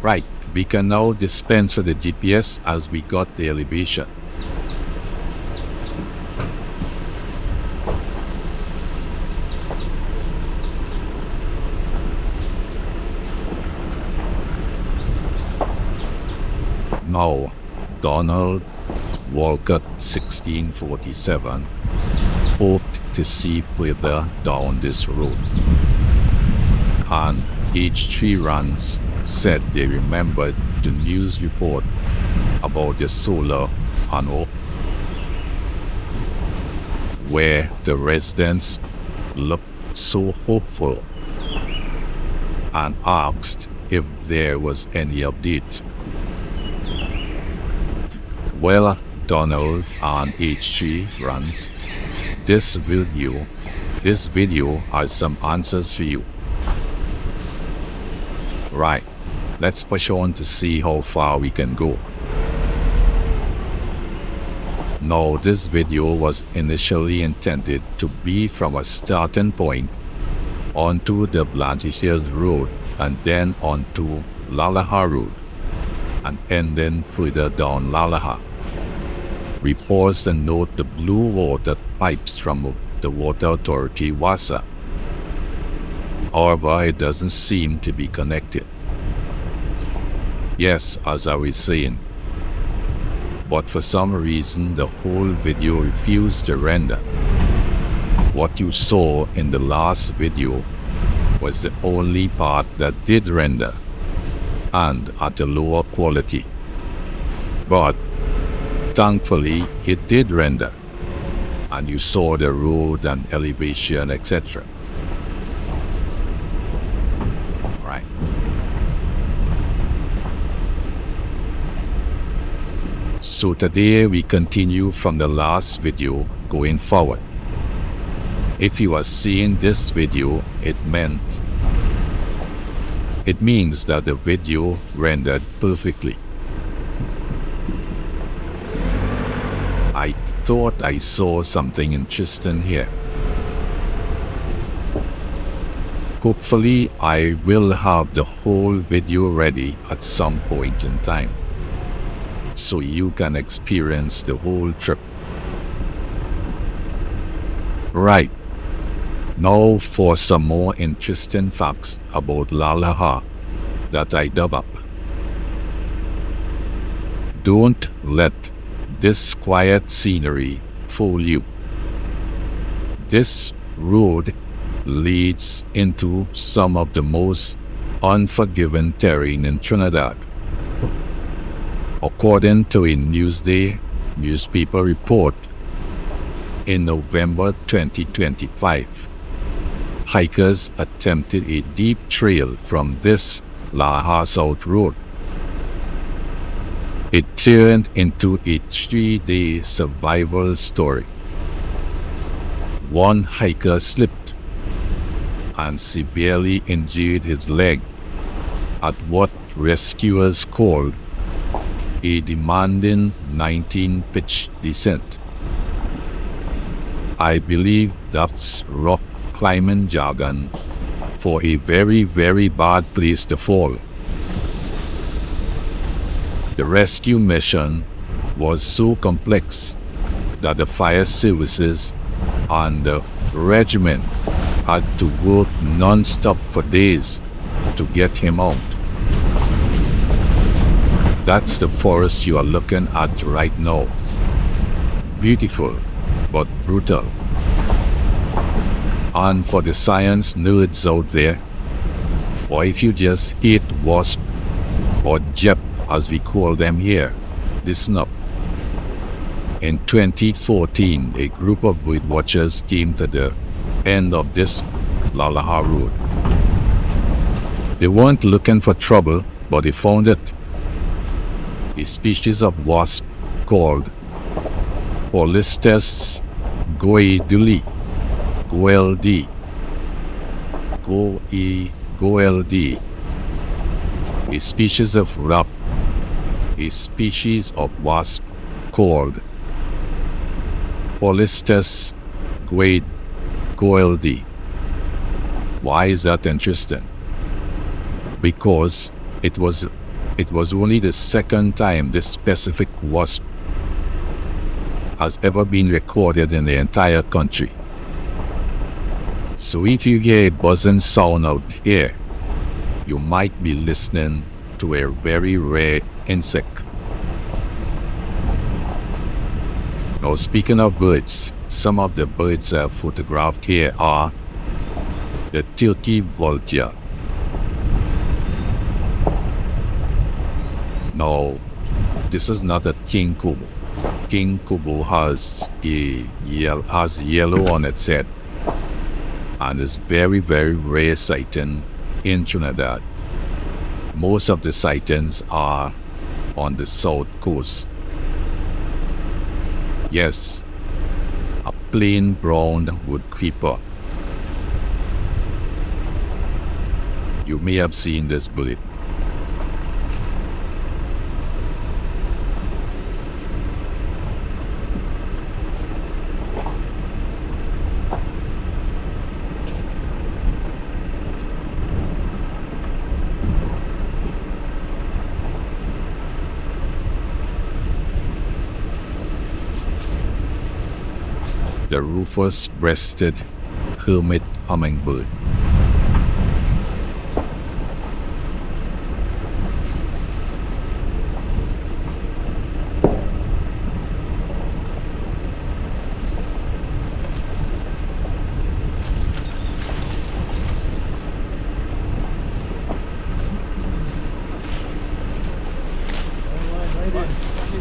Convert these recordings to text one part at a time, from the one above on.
Right, we can now dispense with the GPS as we got the elevation. Now, Donald Walcott, 1647, hoped to see further down this road. And H3 Runs said they remembered the news report about the solar panel where the residents looked so hopeful and asked if there was any update. Well, Donald and H3 Runs, this video has some answers for you. Right, let's push on to see how far we can go. Now, this video was initially intended to be from a starting point onto the Blanchard Road and then onto Lalaja Road and ending further down Lalaja. We pause and note the blue water pipes from the Water Authority WASA. However, it doesn't seem to be connected. Yes, as I was saying, but for some reason the whole video refused to render. What you saw in the last video was the only part that did render, and at a lower quality. But thankfully it did render, and you saw the road and elevation, etc. Right. So today we continue from the last video going forward. If you are seeing this video, it means that the video rendered perfectly. I thought I saw something interesting here. Hopefully I will have the whole video ready at some point in time, so you can experience the whole trip. Right, now for some more interesting facts about Lalaja that I dug up. Don't let this quiet scenery fool you. This road leads into some of the most unforgiving terrain in Trinidad. According to a Newsday newspaper report in November 2025, hikers attempted a deep trail from this Lalaja South Road. It turned into a 3-day survival story. One hiker slipped and severely injured his leg at what rescuers called a demanding 19-pitch descent. I believe that's rock climbing jargon for a very, very bad place to fall. The rescue mission was so complex that the fire services and the regiment had to work non-stop for days to get him out. That's the forest you are looking at right now. Beautiful, but brutal. And for the science nerds out there, or if you just hate wasp or jep as we call them here, listen up. In 2014, a group of birdwatchers came to the end of this Lalaja Road. They weren't looking for trouble, but they found it. A species of wasp called Polistes goeldii, a species of a species of wasp called Polistes goeldii. Why is that interesting? Because it was It was only the second time this specific wasp has ever been recorded in the entire country. So if you hear a buzzing sound out here, you might be listening to a very rare insect. Now, speaking of birds, some of the birds I've photographed here are the turkey vulture. Now, this is not a king kobo. King kobo has yellow on its head and is very, very rare sighting in Trinidad. Most of the sightings are on the south coast. Yes, a plain brown wood creeper. You may have seen this bird. The rufous-breasted hermit hummingbird.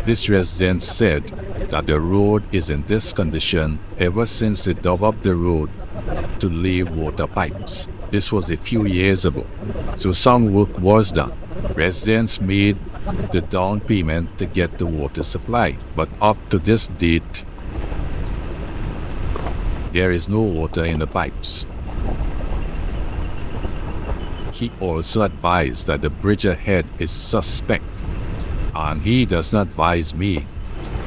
This resident said that the road is in this condition ever since they dug up the road to lay water pipes. This was a few years ago, so some work was done. Residents made the down payment to get the water supply, but up to this date, there is no water in the pipes. He also advised that the bridge ahead is suspect, and he does not advise me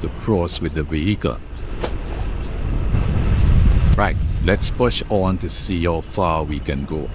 to cross with the vehicle. Right, let's push on to see how far we can go.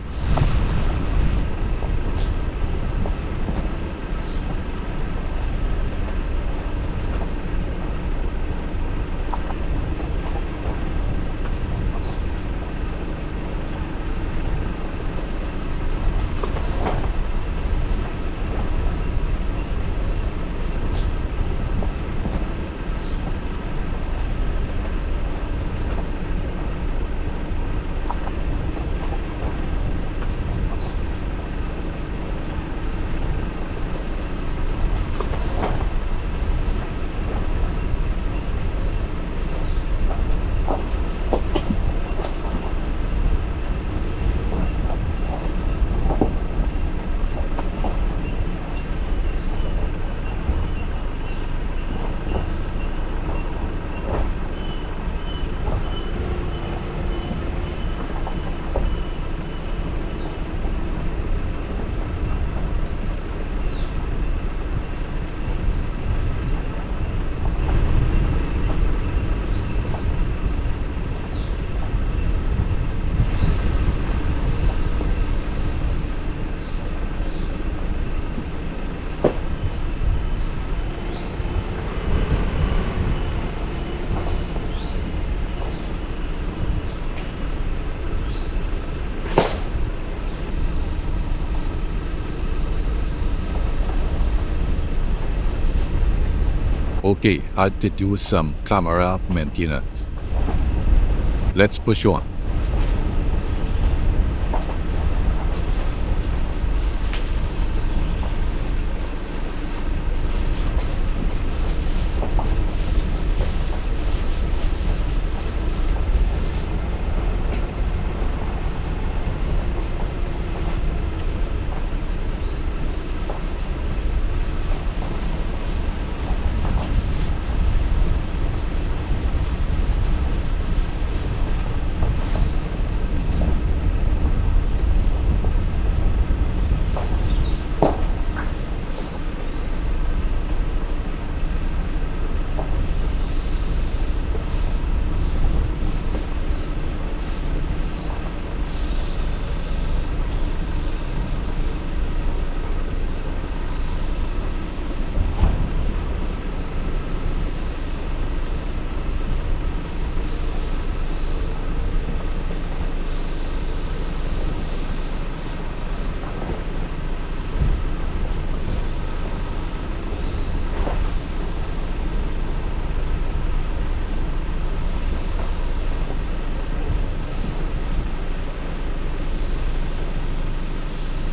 Okay, I had to do some camera maintenance. Let's push on.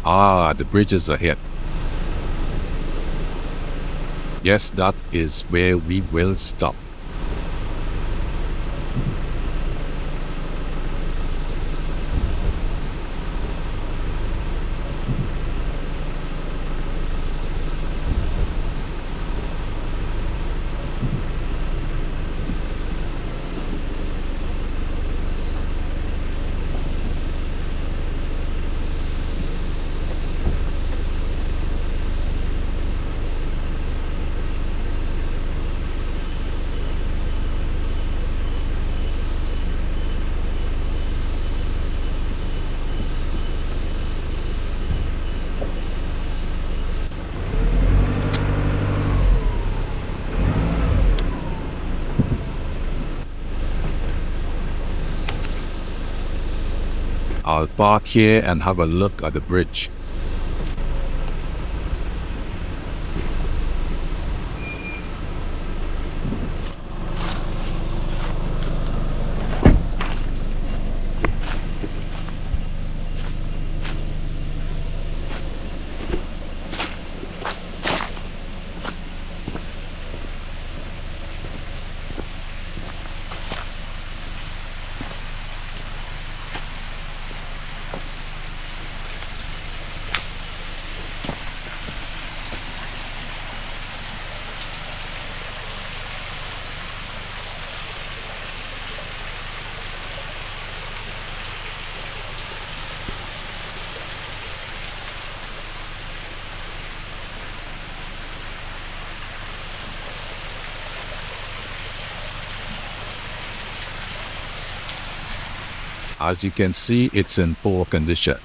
The bridge is ahead. Yes, that is where we will stop. I'll park here and have a look at the bridge. As you can see, it's in poor condition.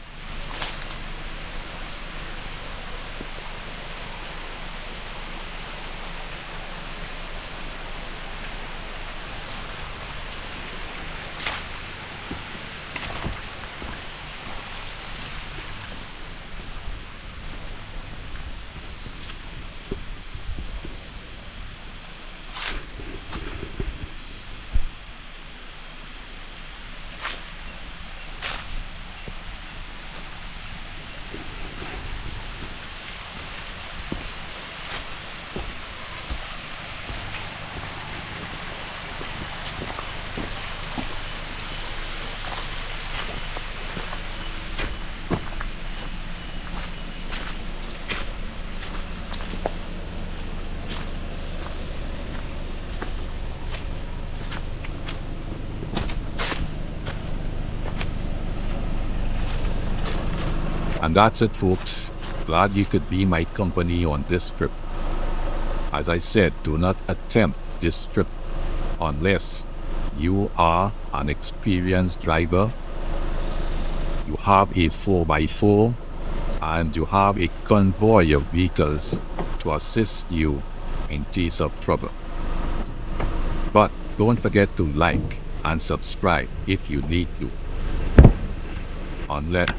And that's it, folks. Glad you could be my company on this trip. As I said, do not attempt this trip unless you are an experienced driver, you have a 4x4, and you have a convoy of vehicles to assist you in case of trouble. But don't forget to like and subscribe if you need to.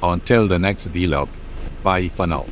Until the next vlog, bye for now.